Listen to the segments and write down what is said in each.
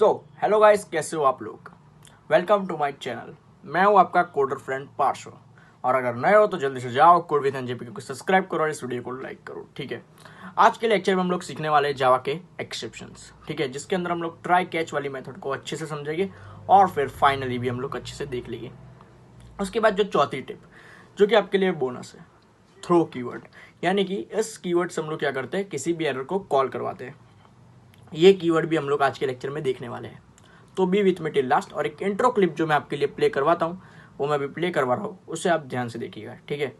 तो hello guys, कैसे हो आप लोग। Welcome to my channel. मैं हूं आपका कोडर फ्रेंड पार्शो। और अगर नए हो तो जल्दी से जाओ कोड विद एनजेपी को सब्सक्राइब करो और इस वीडियो को लाइक करो। ठीक है, आज के लेक्चर में हम लोग सीखने वाले हैं जावा के एक्सेप्शंस। ठीक है, जिसके अंदर हम लोग ट्राई कैच वाली मेथड को अच्छे से समझेंगे और फिर फाइनली भी हम लोग अच्छे से देख लेंगे। उसके बाद जो चौथी टिप, जो कि आपके लिए बोनस है, थ्रो कीवर्ड। यानी कि इस कीवर्ड से हम लोग क्या करते हैं, किसी भी एरर को कॉल करवाते हैं। ये कीवर्ड भी हम लोग आज के लेक्चर में देखने वाले हैं। तो B with me till last. और एक इंट्रो क्लिप जो मैं आपके लिए प्ले करवाता हूँ, वो मैं अभी प्ले करवा रहा हूँ, उसे आप ध्यान से देखिएगा। ठीक है।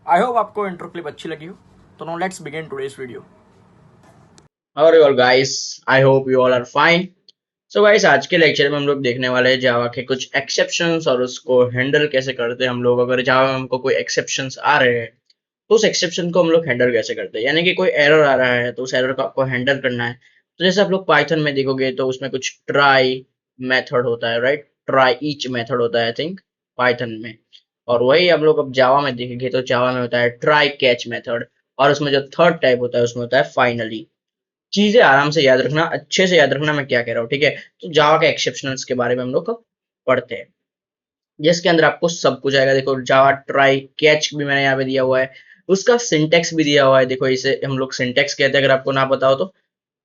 आई होप आपको इंट्रो क्लिप अच्छी लगी हो। तो now let's begin today's video. How are you all guys? I hope you all are fine. So guys, आज के लेक्चर में हम लोग देखने वाले हैं जावा के कुछ एक्सेप्शंस और उसको हैंडल कैसे करते हैं हम लोग। अगर जावा में हमको कोई एक्सेप्शंस आ रहे हैं तो उस एक्सेप्शन को हम लोग हैंडल कैसे करते हैं, यानी कि कोई एरर आ रहा है तो उस एरर को आपको हैंडल करना है। तो जैसे आप लोग पाइथन में देखोगे तो उसमें कुछ ट्राई मेथड होता है, राइट। ट्राई ईच मेथड होता है आई थिंक पाइथन में। और वही हम लोग अब जावा में देखेंगे तो जावा में होता है ट्राई कैच मेथड। और उसमें जो थर्ड टाइप होता है उसमें होता है फाइनली। चीजें आराम से याद रखना, अच्छे से याद रखना मैं क्या कह रहा हूँ, ठीक है। तो जावा के एक्सेप्शनल्स के बारे में हम लोग पढ़ते हैं, जिसके अंदर आपको सब कुछ आएगा। देखो जावा ट्राई कैच भी मैंने यहाँ पे दिया हुआ है, उसका सिंटेक्स भी दिया हुआ है। देखो इसे हम लोग सिंटेक्स कहते हैं, अगर आपको ना पता हो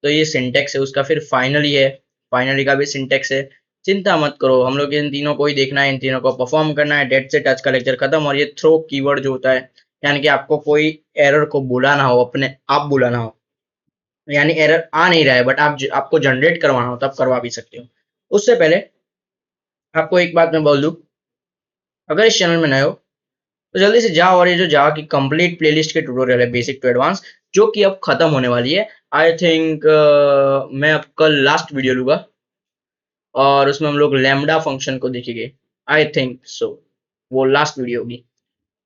तो ये सिंटेक्स है उसका। फिर फाइनली है, फाइनली का भी सिंटेक्स है। चिंता मत करो, हम लोग इन तीनों को ही देखना है, इन तीनों को परफॉर्म करना है। डेट सेट आज का लेक्चर खत्म। और ये थ्रो कीवर्ड जो होता है, यानी कि आपको कोई एरर को बुलाना हो, अपने आप बुलाना हो, यानी एरर आ नहीं रहा है बट आपको जनरेट करवाना हो तब करवा भी सकते हो। उससे पहले आपको एक बात मैं बोल दूं, अगर इस चैनल में नए हो तो जल्दी से जाओ और ये जो जावा की कंप्लीट प्लेलिस्ट के ट्यूटोरियल है बेसिक टू एडवांस, जो कि अब खत्म होने वाली है आई थिंक। मैं अब कल लास्ट वीडियो लूंगा और उसमें हम लोग लैम्डा फंक्शन को देखेंगे आई थिंक सो। वो लास्ट वीडियो होगी।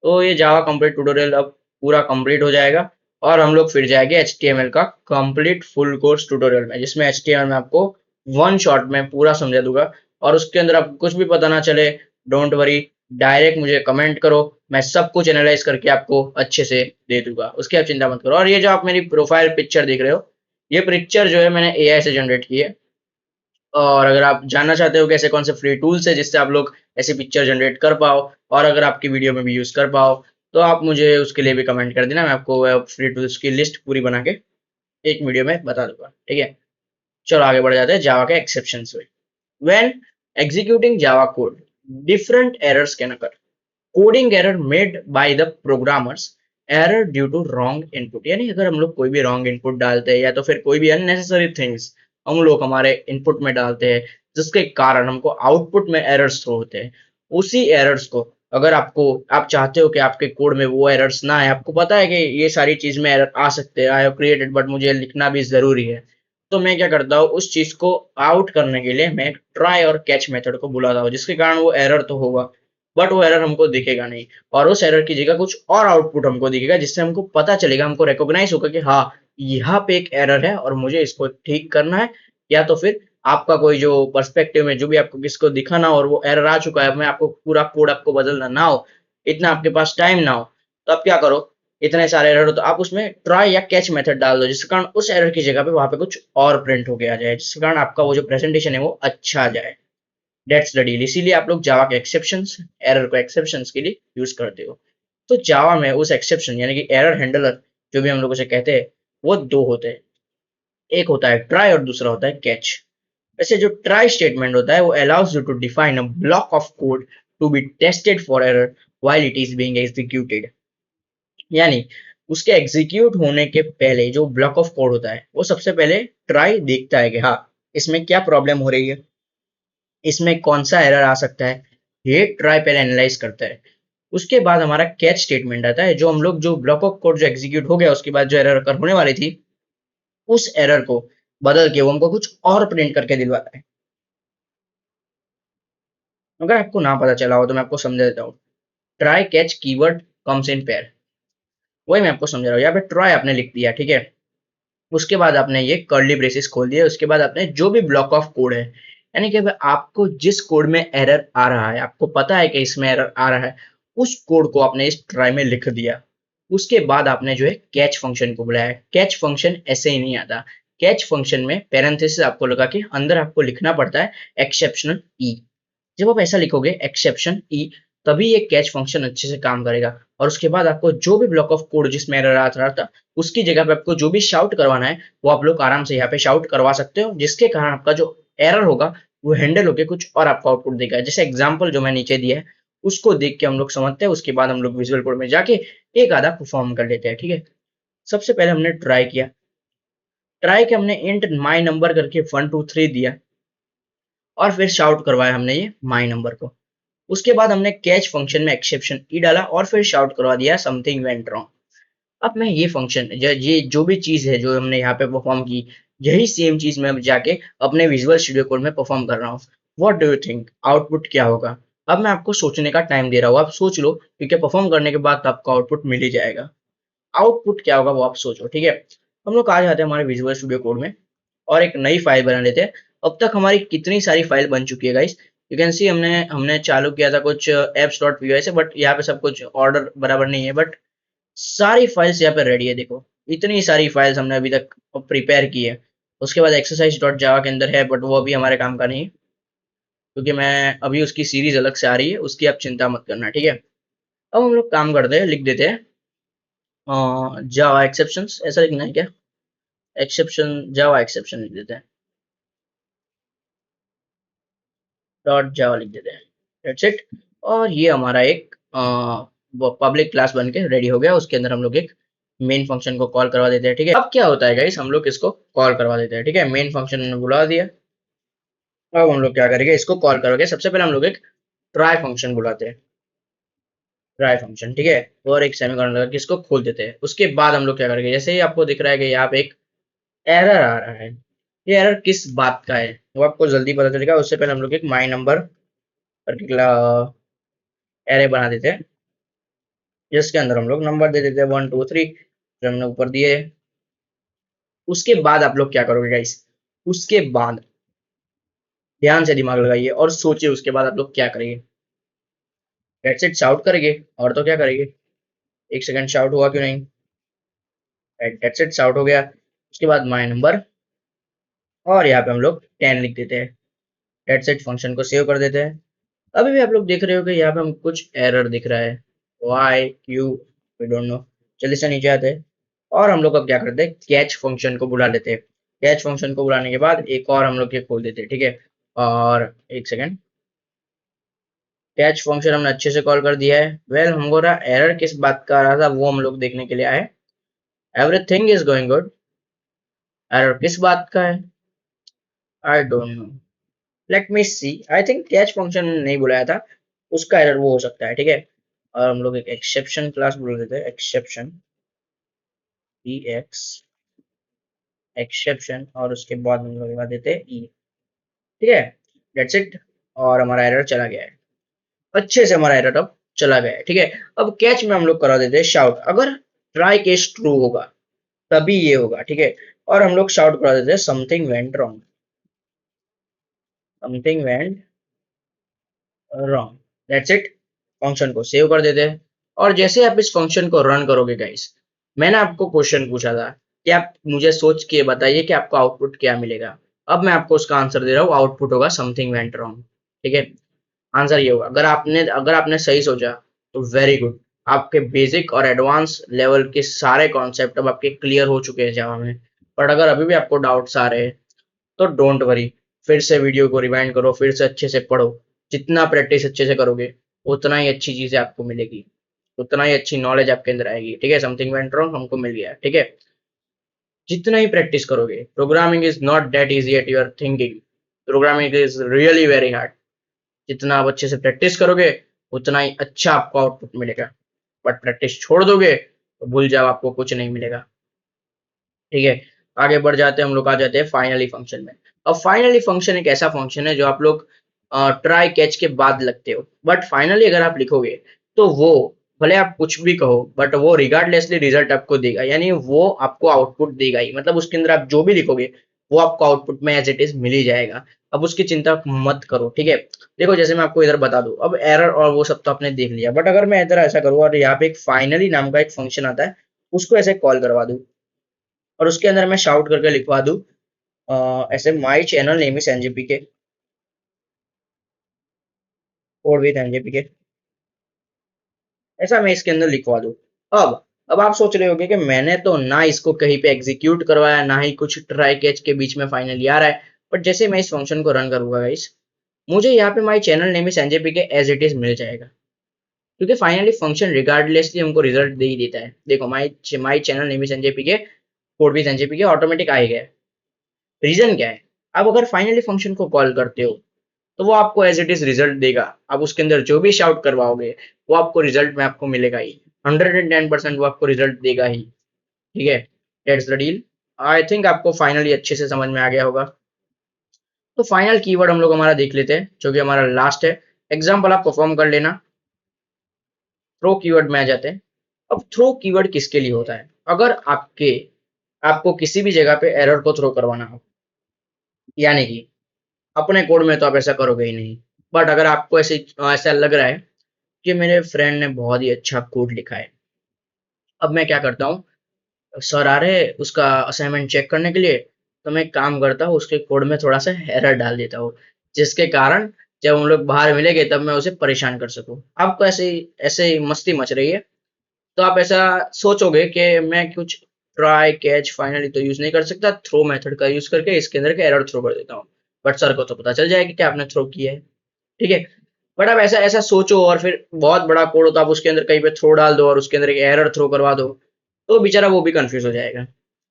तो ये जावा कंप्लीट ट्यूटोरियल अब पूरा कंप्लीट हो जाएगा और हम लोग फिर जाएंगे HTML का कंप्लीट फुल कोर्स ट्यूटोरियल में, जिसमें HTML में आपको वन शॉट में पूरा समझा दूंगा। और उसके अंदर आपको कुछ भी पता ना चले, डोंट वरी, डायरेक्ट मुझे कमेंट करो, मैं सब कुछ एनालाइज करके आपको अच्छे से दे दूंगा, उसकी आप चिंता मत करो। और ये जो आप मेरी प्रोफाइल पिक्चर देख रहे हो, ये पिक्चर जो है मैंने AI से जनरेट की है। और अगर आप जानना चाहते हो कि ऐसे कौन से फ्री टूल्स है जिससे आप लोग ऐसी पिक्चर जनरेट कर पाओ और अगर आपकी वीडियो में भी यूज कर पाओ, तो आप मुझे उसके लिए भी कमेंट कर देना। मैं आपको फ्री टूल्स की लिस्ट पूरी बना के एक वीडियो में बता दूंगा, ठीक है। चलो आगे बढ़ जाते हैं जावा के एक्सेप्शंस में। When executing Java code, different errors can occur. Coding error made by the programmers, error due to wrong input. यानी अगर हम लोग कोई भी रॉन्ग इनपुट डालते हैं या तो फिर कोई भी अननेसेसरी थिंग्स हम लोग हमारे इनपुट में डालते हैं, जिसके कारण हमको आउटपुट में एरर्स थ्रो होते हैं, उसी एरर्स को अगर आप चाहते हो कि आपके कोड में वो एरर्स ना आए, आपको पता है कि ये सारी चीज में एरर आ सकते हैं, आई हैव क्रिएटेड, बट मुझे लिखना भी जरूरी है, तो मैं क्या करता हूँ, उस चीज को आउट करने के लिए मैं ट्राई और कैच मेथड को बुलाता हूँ, जिसके कारण वो एरर तो होगा बट वो एरर हमको दिखेगा नहीं। और उस एरर की जगह कुछ और आउटपुट हमको दिखेगा, जिससे हमको पता चलेगा, हमको रिकॉग्नाइज होगा कि हाँ यहाँ पे एक एरर है और मुझे इसको ठीक करना है। या तो फिर आपका कोई जो पर्सपेक्टिव में जो भी आपको किसको दिखाना हो और वो एरर आ चुका है, मैं आपको पूरा कोड आपको बदलना ना हो, इतना आपके पास टाइम ना हो, तो आप क्या करो, इतने सारे एरर हो तो आप उसमें ट्राई या कैच मेथड डाल दो, जिसके कारण उस एरर की जगह पे वहां पे कुछ और प्रिंट होके आ जाए, जिसके कारण आपका वो जो प्रेजेंटेशन है वो अच्छा आ जाए। That's the deal. इसीलिए आप लोग जावा के एक्सेप्शंस, एरर को एक्सेप्शंस के लिए यूज करते हो। तो जावा में उस एक्सेप्शन यानी कि एरर हैंडलर जो भी हम लोग उसे कहते हैं, वो दो होते हैं, एक होता है ट्राई और दूसरा होता है कैच। वैसे जो ट्राई स्टेटमेंट होता है वो allows you to define a block of code to be tested for error while it is being executed. यानी उसके एग्जीक्यूट होने के पहले जो ब्लॉक ऑफ कोड होता है वो सबसे पहले ट्राई देखता है कि हाँ इसमें क्या प्रॉब्लम हो रही है, इसमें कौन सा एरर आ सकता है, ये ट्राई पहले एनालाइज करता है। उसके बाद हमारा कैच स्टेटमेंट आता है, जो हम लोग जो ब्लॉक ऑफ कोड जो एग्जीक्यूट हो गया उसके बाद जो एरर होने वाली थी उस एरर को बदल के वो हमको कुछ और प्रिंट करके दिलवाता है। अगर आपको ना पता चला हो तो मैं आपको समझा देता हूँ। Try catch keyword comes in pair, वही मैं आपको समझा रहा हूँ। यहाँ पे ट्राई आपने लिख दिया, ठीक है। उसके बाद आपने ये कर्ली ब्रेसेस खोल दिया, उसके बाद आपने जो भी ब्लॉक ऑफ कोड है, यानी कि आपको जिस कोड में एरर आ रहा है, आपको पता है कि इसमें एरर आ रहा है, उस कोड को आपने इस ट्राई में लिख दिया। उसके बाद आपने जो है कैच फंक्शन को बुलाया। कैच फंक्शन ऐसे ही नहीं आता, कैच फंक्शन में पैरेंथेसिस आपको लगा के अंदर आपको लिखना पड़ता है एक्सेप्शनल ई। जब आप ऐसा लिखोगे एक्सेप्शन ई, तभी ये कैच फंक्शन अच्छे से काम करेगा। और उसके बाद आपको जो भी ब्लॉक ऑफ कोड जिसमें एरर आ रहा था उसकी जगह पे आपको जो भी शाउट करवाना है वो आप लोग आराम से यहाँ पे शाउट करवा सकते हो, जिसके कारण आपका जो एरर होगा वो हैंडल होकर कुछ और आपको आउटपुट देगा। जैसे एग्जाम्पल जो मैं नीचे दिया है उसको देख के हम लोग समझते हैं, उसके बाद हम लोग विजुअल कोड में जाके एक आधा परफॉर्म कर लेते हैं, ठीक है। सबसे पहले हमने ट्राई किया, ट्राई के हमने इंट माई नंबर करके 1 2 3 दिया और फिर शाउट करवाया हमने ये माई नंबर को। उसके बाद हमने कैच फंक्शन में एक्सेप्शन ई डाला और फिर शाउट करवा दिया समथिंग वेंट रॉन्ग। अब मैं ये फंक्शन ये जो भी चीज है जो हमने यहाँ पे परफॉर्म की, यही सेम चीज मैं अब जाके अपने विजुअल स्टूडियो कोड में परफॉर्म कर रहा हूँ। What do you think output क्या होगा? अब मैं आपको सोचने का टाइम दे रहा हूँ, आप सोच लो, क्योंकि परफॉर्म करने के बाद तो आपको आउटपुट मिल ही जाएगा। आउटपुट क्या होगा वो आप सोचो, ठीक है। हम लोग आ जाते हैं हमारे विजुअल स्टूडियो कोड में और एक नई फाइल बना लेते हैं। अब तक हमारी कितनी सारी फाइल बन चुकी है गाइस, यू कैन सी। हमने हमने चालू किया था कुछ एप्स डॉट पी से, बट यहाँ पे सब कुछ ऑर्डर बराबर नहीं है, बट सारी फाइल्स यहाँ पे रेडी है। देखो इतनी सारी फाइल्स हमने अभी तक प्रिपेयर की है। उसके बाद एक्सरसाइज डॉट जावा के अंदर है, बट वो अभी हमारे काम का नहीं है, क्योंकि मैं अभी उसकी सीरीज अलग से आ रही है, उसकी आप चिंता मत करना, ठीक है। अब हम लोग काम करते हैं, लिख देते हैं जावा एक्सेप्शंस, ऐसा लिखना है क्या? एक्सेप्शन, जावा एक्सेप्शन लिख देते हैं, डॉट जावा लिख देते हैं, दैट्स इट। और ये हमारा एक पब्लिक क्लास बन के रेडी हो गया। उसके अंदर हम लोग एक मेन फंक्शन को कॉल करवा देते हैं, ठीक है। अब क्या होता है गाइस, हम लोग इसको कॉल करवा देते हैं, ठीक है। मेन फंक्शन ने बुला दिया, अब हम लोग क्या करेंगे, इसको कॉल करोगे। सबसे पहले हम लोग एक ट्राई फंक्शन बुलाते हैं, ट्राई फंक्शन, ठीक है। और एक सेमीकोलन लगा के इसको खोल देते हैं। उसके बाद हम लोग क्या करेंगे, जैसे ही आपको दिख रहा है कि यहाँ पे एक एरर आ रहा है, ये एरर किस बात का है वो आपको जल्दी पता चलेगा। उससे पहले हम लोग एक माई नंबर पर्टिकुलर एरे बना देते हैं, जिसके अंदर हम लोग नंबर दे देते हैं 1 2 3, जो हमने ऊपर दिए। उसके बाद आप लोग क्या करोगे गाइस, उसके बाद ध्यान से दिमाग लगाइए और सोचिए उसके बाद आप लोग क्या करेंगे। दैट्स इट, शाउट करेंगे, और तो क्या करेंगे। एक सेकंड, शाउट हुआ क्यों नहीं? दैट्स इट, शाउट हो गया। उसके बाद माई नंबर और यहाँ पे हम लोग 10 लिख देते हैं। दैट्स इट, फंक्शन को सेव कर देते हैं। अभी भी आप लोग देख रहे हो कि यहाँ पे हम कुछ एरर दिख रहा है, वाई क्यू, वी डोंट नो। जल्दी से नीचे आते हैं और हम लोग अब क्या करते हैं, कैच फंक्शन को बुला लेते हैं। कैच फंक्शन को बुलाने के बाद एक और हम लोग ये खोल देते हैं, ठीक है। और एक सेकंड, कैच फंक्शन हमने अच्छे से कॉल कर दिया है। वेल हमको रहा एरर किस बात का आ रहा था वो हम लोग देखने के लिए आए। Everything is going good, error किस बात का है I don't know, let me see. I think catch function नहीं बुलाया था, उसका एरर वो हो सकता है, ठीक है। और हम लोग एक एक्सेप्शन क्लास बोल देते हैं, एक्सेप्शन एक्स एक्सेप्शन, और उसके बाद हम लोग लगा देते हैं ई, ठीक है। दैट्स इट, और हमारा एरर चला गया है, अच्छे से हमारा एरर अब चला गया है, ठीक है। अब कैच में हम लोग करा देते हैं शाउट, अगर ट्राई केस ट्रू होगा तभी ये होगा, ठीक है। और हम लोग शाउट करा देते हैं something went wrong, something went wrong, that's it. Function को सेव कर देते हैं। और जैसे आप इस फंक्शन को रन करोगे गाइस, मैंने आपको क्वेश्चन पूछा था कि आप मुझे सोच के बताइए कि आपको आउटपुट क्या मिलेगा। अब मैं आपको उसका आंसर दे रहा हूँ, आउटपुट होगा समथिंग वेंट रॉन्ग, ठीक है। आंसर ये होगा। अगर आपने सही सोचा तो वेरी गुड, आपके बेसिक और एडवांस लेवल के सारे कॉन्सेप्ट अब आपके क्लियर हो चुके हैं जावा में। बट अगर अभी भी आपको डाउट्स आ रहे हैं तो डोंट वरी, फिर से वीडियो को रिवाइंड करो, फिर से अच्छे से पढ़ो। जितना प्रैक्टिस अच्छे से करोगे उतना ही अच्छी चीजें आपको मिलेगी। उतना ही अच्छी नॉलेज आपके अंदर आएगी। ठीक है, समथिंग वेंट रॉन्ग, हमको मिल गया। ठीक है, जितना ही प्रैक्टिस करोगे, programming is not that easy at you're thinking, programming is really very hard. जितना आप अच्छे से प्रैक्टिस करोगे उतना ही अच्छा आपको आउटपुट मिलेगा, बट प्रैक्टिस छोड़ दोगे तो भूल जाओ, आपको कुछ नहीं मिलेगा। ठीक है, आगे बढ़ जाते हैं हम लोग, आ जाते हैं फाइनली फंक्शन में। अब फाइनली फंक्शन एक ऐसा फंक्शन है जो आप लोग ट्राई कैच के बाद लगते हो, बट फाइनली अगर आप लिखोगे तो वो, भले आप कुछ भी कहो, बट वो रिगार्डलेसली रिजल्ट आपको देगा, यानी वो आपको आउटपुट देगा ही। मतलब उसके अंदर आप जो भी लिखोगे वो आपको आउटपुट में एज इट इज मिल ही जाएगा। अब उसकी चिंता मत करो। ठीक है, देखो जैसे मैं आपको इधर बता दूं, अब एरर और वो सब तो आपने देख लिया, बट अगर मैं इधर ऐसा करूँ और यहाँ पे एक फाइनली नाम का एक फंक्शन आता है, उसको ऐसे कॉल करवा दूं और उसके अंदर मैं शाउट करके लिखवा दूं ऐसे my channel name is NJP के, कोड विद एनजेपी के, ऐसा मैं इसके अंदर लिखवा दूं। अब आप सोच रहे होगे कि मैंने तो ना इसको कहीं पे एग्जीक्यूट करवाया, ना ही कुछ ट्राई कैच के बीच में फाइनली आ रहा है, बट जैसे मैं इस फंक्शन को रन करूंगा गाइस, मुझे यहाँ पे my channel name is NJP के एज इट इज मिल जाएगा, क्योंकि फाइनली फंक्शन रिगार्डलेसली हमको रिजल्ट दे ही देता है। देखो my channel name is NJP के, कोड विद एनजेपी के ऑटोमेटिक आ ही गया। रीजन क्या है, आप अगर फाइनली फंक्शन को कॉल करते हो तो वो आपको एज इट इज रिजल्ट देगा। आप उसके अंदर जो भी शाउट करवाओगे वो आपको रिजल्ट में आपको मिलेगा ही, 110% वो आपको रिजल्ट देगा ही। ठीक है, that's the deal. I think आपको फाइनली अच्छे से समझ में आ गया होगा। तो फाइनल कीवर्ड हम लोग हमारा देख लेते हैं, जो कि हमारा लास्ट है। एग्जाम्पल आप परफॉर्म कर लेना। थ्रो कीवर्ड में आ जाते हैं। अब थ्रो कीवर्ड किसके लिए होता है, अगर आपको किसी भी जगह पे एरर को थ्रो करवाना हो, यानी कि अपने कोड में तो आप ऐसा करोगे ही नहीं, बट अगर आपको ऐसा लग रहा है कि मेरे फ्रेंड ने बहुत ही अच्छा कोड लिखा है, अब मैं क्या करता हूँ, सर आ रहे उसका असाइनमेंट चेक करने के लिए, तो मैं एक काम करता हूँ, उसके कोड में थोड़ा सा एरर डाल देता हूँ, जिसके कारण जब हम लोग बाहर मिलेंगे तब मैं उसे परेशान कर सकूँ। आपको ऐसे ही मस्ती मच रही है, तो आप ऐसा सोचोगे कि मैं कुछ ट्राई कैच फाइनली तो यूज नहीं कर सकता, थ्रो मेथड का यूज करके इसके अंदर के एरर थ्रो कर देता हूँ, बट सर को तो पता चल जाएगा कि आपने थ्रो किया है। ठीक है, बट आप ऐसा ऐसा सोचो और फिर बहुत बड़ा कोड हो तो आप उसके अंदर कहीं पे थ्रो डाल दो और उसके अंदर एक एरर थ्रो करवा दो, तो बेचारा वो भी कंफ्यूज हो जाएगा।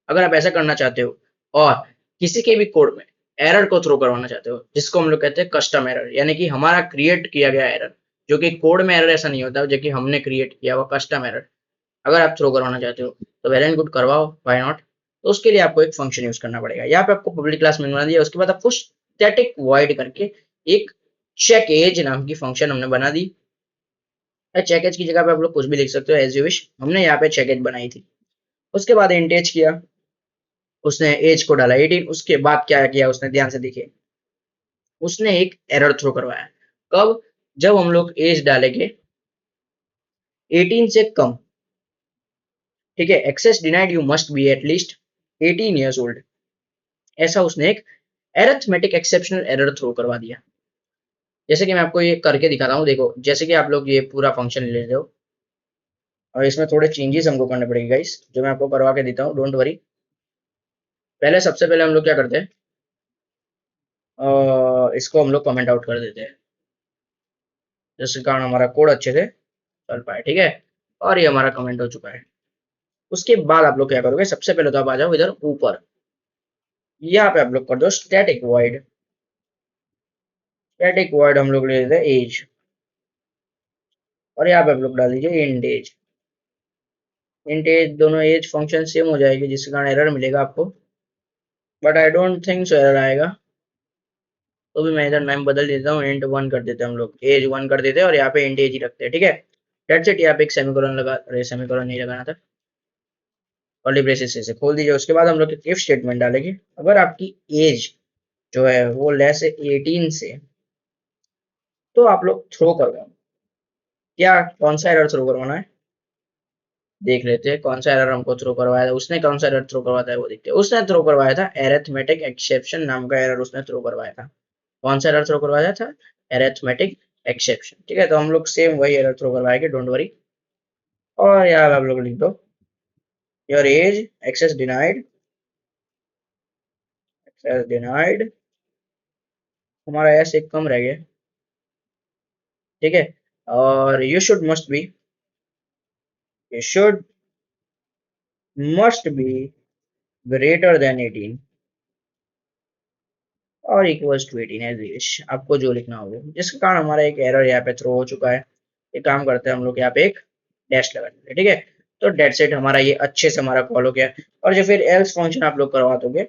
अगर आप ऐसा करना चाहते हो और किसी के भी कोड में एरर को थ्रो करवाना चाहते हो, जिसको हम लोग कहते हैं कस्टम एरर, यानी कि हमारा क्रिएट किया गया एरर, जो कि कोड में एरर ऐसा नहीं होता, जो कि हमने क्रिएट किया हुआ कस्टम एरर, अगर आप थ्रो करवाना चाहते हो तो वेल एंड गुड, करवाओ, व्हाई नॉट। तो उसके लिए आपको एक फंक्शन यूज करना पड़ेगा। यहाँ पे आपको पब्लिक क्लास मिलवा दिया, उसके बाद आपको स्टैटिक वॉइड करके एक चेक एज नाम की फंक्शन हमने बना दी। चेक एज की जगह पे आप लोग कुछ भी लिख सकते हो एज यू विश, हमने यहाँ पे चेक एज बनाई थी। उसके बाद इंट एज किया, उसने एज को डाला 18, उसके बाद क्या किया उसने, ध्यान से देखिए, उसने एक एरर थ्रो करवाया। कब, जब हम लोग एज डालेंगे 18 से कम। ठीक है, access denied, you must be at least 18 years old, ऐसा उसने एक एरिथमेटिक एक्सेप्शनल एरर थ्रो करवा दिया। जैसे कि मैं आपको ये करके दिखाता हूँ, देखो जैसे कि आप लोग ये पूरा फंक्शन ले लेते हो और इसमें थोड़े चेंजेस हमको करने पड़ेंगे गाइस, जो मैं आपको करवा के देता हूँ, डोंट वरी। पहले सबसे पहले हम लोग क्या करते हैं, इसको हम लोग कमेंट आउट कर देते हैं, जिसके कारण हमारा कोड अच्छे से चल पाए। ठीक है, और ये हमारा कमेंट हो चुका है। उसके बाद आप लोग क्या करोगे, सबसे पहले तो आप आ जाओ इधर ऊपर, यहाँ पे आप लोग कर दो स्टैटिक वॉइड। स्टैटिक वॉइड हम लोग ले लेते हैं एज, और यहाँ पे आप लोग डाल दीजिए इंट एज। इंट एज, दोनों एज फंक्शन सेम हो जाएगी, जिसके कारण एरर मिलेगा आपको, but I don't think so error आएगा। तो भी मैं इधर नाम बदल देता हूँ, इंट वन कर देते हैं, हम लोग एज वन कर देते हैं और यहाँ पे इंट एज ही रखते हैं। ठीक है, डेट्स इट। यहाँ पे एक सेमीकोलन लगा, अरे सेमीकोलन नहीं लगाना था, कर्ली ब्रेसेस से खोल दीजिए। उसके बाद हम लोग इफ स्टेटमेंट डालेंगे, अगर आपकी एज जो है वो लेस है 18 से, तो आप लोग थ्रो करवाओ। क्या, कौन सा एरर थ्रो करवाना है, देख लेते हैं कौन सा एरर हमको थ्रो करवाया था उसने, कौन सा एरर थ्रो करवाता है वो देखते हैं। उसने थ्रो करवाया था एरिथमेटिक एक्सेप्शन नाम का एरर उसने थ्रो करवाया था। कौन सा एरर थ्रो करवाया था, एरिथमेटिक एक्सेप्शन। ठीक है, तो हम लोग सेम वही एरर थ्रो करवाएंगे, डोंट वरी। और यार आप लोग लिख दो your age access denied, access denied, हमारा एस एक कम रह गया। ठीक है, और यू शुड मस्ट बी ये should must be greater than 18 और इक्वल्स टू 18 एज विश, आपको जो लिखना हो वो, जिसके कारण हमारा एक एरर यहाँ पे थ्रो हो चुका है। एक काम करते हैं हम लोग यहाँ पे एक डैश लगा देते हैं, ठीक है। तो डेट सेट हमारा ये अच्छे से हमारा कॉल हो गया। और जो फिर एल्स फंक्शन आप लोग करवा दोगे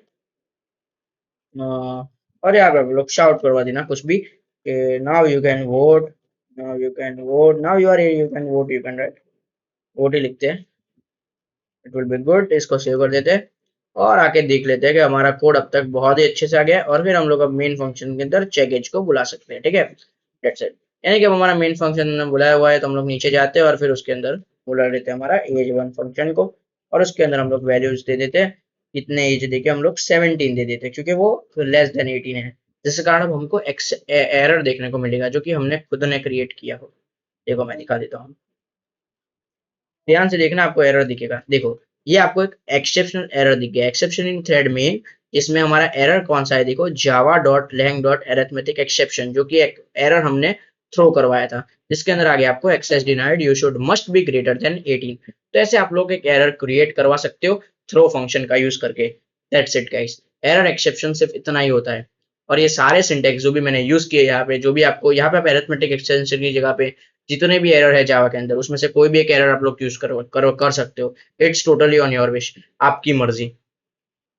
और यहाँ पे आप लोग शाउट करवा देना कुछ भी, now you can vote, now you can vote, now you are you can vote, you can write, vote ही लिखते हैं, इट विल बी गुड। इसको सेव कर देते हैं और आके देख लेते हैं कि हमारा कोड अब तक बहुत ही अच्छे से आ गया है। और फिर हम लोग अब मेन फंक्शन के अंदर चेक एज को बुला सकते हैं, ठीक है। That's it. यानी कि अब हमारा मेन फंक्शन बुलाया हुआ है तो हम लोग नीचे जाते हैं और फिर उसके अंदर बुला लेते हैं हमारा एज वन फंक्शन को। और उसके अंदर हम लोग वैल्यूज दे देते हैं, कितने एज देके हम लोग 17 दे देते हैं, क्योंकि वो लेस देन 18 है, जिसके कारण अब हमको एरर देखने को मिलेगा जो कि हमने खुद ने क्रिएट किया हो। देखो मैं दिखा देता हूँ, ध्यान से देखना, आपको एरर दिखेगा। देखो ये आपको एक एक्सेप्शनल एरर दिख गया, एक्सेप्शन इन थ्रेड में। इसमें हमारा एरर कौन सा है, देखो Java dot lang dot arithmetic exception, जो कि एक एरर हमने थ्रो करवाया था, जिसके अंदर आगे आपको access denied, you should must be greater than 18। तो ऐसे आप लोग एक एरर क्रिएट करवा सकते हो थ्रो फंक्शन का यूज करके। That's it guys, error exception सिर्फ इतना ही होता है। और ये सारे सिंटेक्स जो भी मैंने यूज किए यहाँ पे, जो भी आपको यहाँ पे आप एरिथमेटिक एक्सटेंशन की जगह पे जितने भी एरर है जावा के अंदर, उसमें से कोई भी एक एरर आप लोग यूज कर सकते हो। It's totally on your wish, आपकी मर्जी।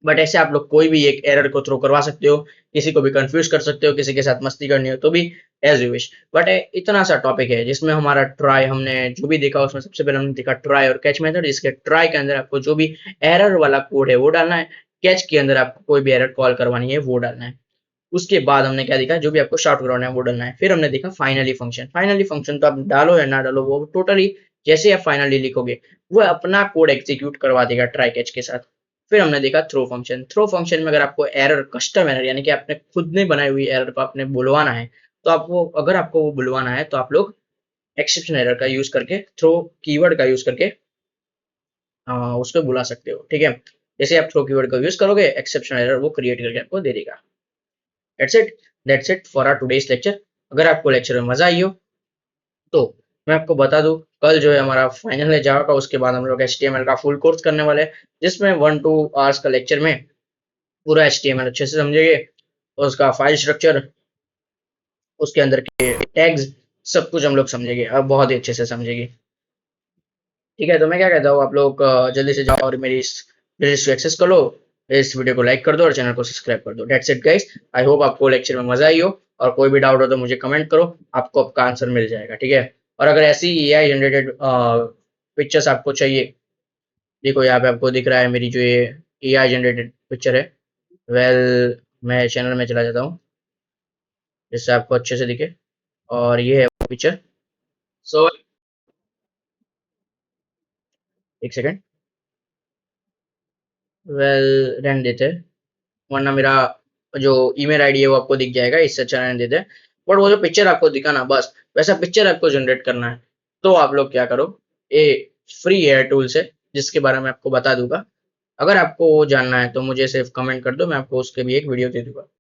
बट ऐसे आप लोग कोई भी एक एरर को थ्रो करवा सकते हो, किसी को भी कंफ्यूज कर सकते हो, किसी के साथ मस्ती करनी हो तो भी एज यू विश। बट इतना सा टॉपिक है जिसमें हमारा ट्राई, हमने जो भी देखा उसमें सबसे पहले हमने देखा ट्राई और कैच मेथड। इसके ट्राई के अंदर आपको जो भी एरर वाला कोड है वो डालना है, कैच के अंदर आपको कोई भी एरर कॉल करवानी है वो डालना है। उसके बाद हमने क्या देखा, जो भी आपको शॉर्ट करवाना है वो डालना है। फिर हमने देखा फाइनली फंक्शन। फाइनली फंक्शन तो आप डालो या ना डालो, वो टोटली जैसे आप फाइनली लिखोगे वो अपना कोड एग्जीक्यूट करवा देगा ट्राई कैच के साथ। फिर हमने देखा थ्रो फंक्शन। थ्रो फंक्शन में अगर आपको एरर, कस्टम एरर, यानी कि आपने खुद ने बनाई हुई एरर को आपने बुलवाना है, तो आपको, अगर आपको वो बुलवाना है तो आप लोग एक्सेप्शन एरर का यूज करके, थ्रो कीवर्ड का यूज करके उसको बुला सकते हो, ठीक है। जैसे आप थ्रो कीवर्ड का यूज करोगे, एक्सेप्शन एरर वो क्रिएट करके आपको दे देगा। That's it for our today's lecture. अगर आपको लेक्चर में मजा आई हो तो मैं आपको बता दूं, कल जो है हमारा फाइनल है जावा का, उसके बाद हम लोग HTML का फुल कोर्स करने वाले हैं, जिसमें 1-2 आवर्स का लेक्चर में पूरा HTML अच्छे से समझेंगे, उसका फाइल स्ट्रक्चर, उसके अंदर के टैग्स, सब कुछ हम लोग समझेंगे और बहुत ही अच्छे से समझेंगे, ठीक है। तो मैं क्या कहता हूँ, आप लोग जल्दी से जाओ और मेरी इस प्लेलिस्ट को एक्सेस कर लो, इस वीडियो को लाइक कर दो और चैनल को सब्सक्राइब कर दो। That's it guys, I hope आपको लेक्चर में मजा आई हो। और कोई भी डाउट हो तो मुझे कमेंट करो, आपको आपका आंसर मिल जाएगा, ठीक है। और अगर ऐसी AI जनरेटेड पिक्चर्स आपको चाहिए, देखो यहाँ पे आपको दिख रहा है मेरी जो ये AI जनरेटेड पिक्चर है। वेल, मैं चैनल में चला जाता हूँ जिससे आपको अच्छे से दिखे, और ये है वो पिक्चर। सो एक सेकेंड, वेल रहने देते हैं, वरना मेरा जो ईमेल आईडी है वो आपको दिख जाएगा, इससे अच्छा रहने देते हैं। बट वो जो पिक्चर आपको दिखा ना, बस वैसा पिक्चर आपको जनरेट करना है। तो आप लोग क्या करो, ये फ्री एयर टूल्स है जिसके बारे में आपको बता दूंगा। अगर आपको वो जानना है तो मुझे सिर्फ कमेंट कर दो, मैं आपको उसके भी एक वीडियो दे दूंगा।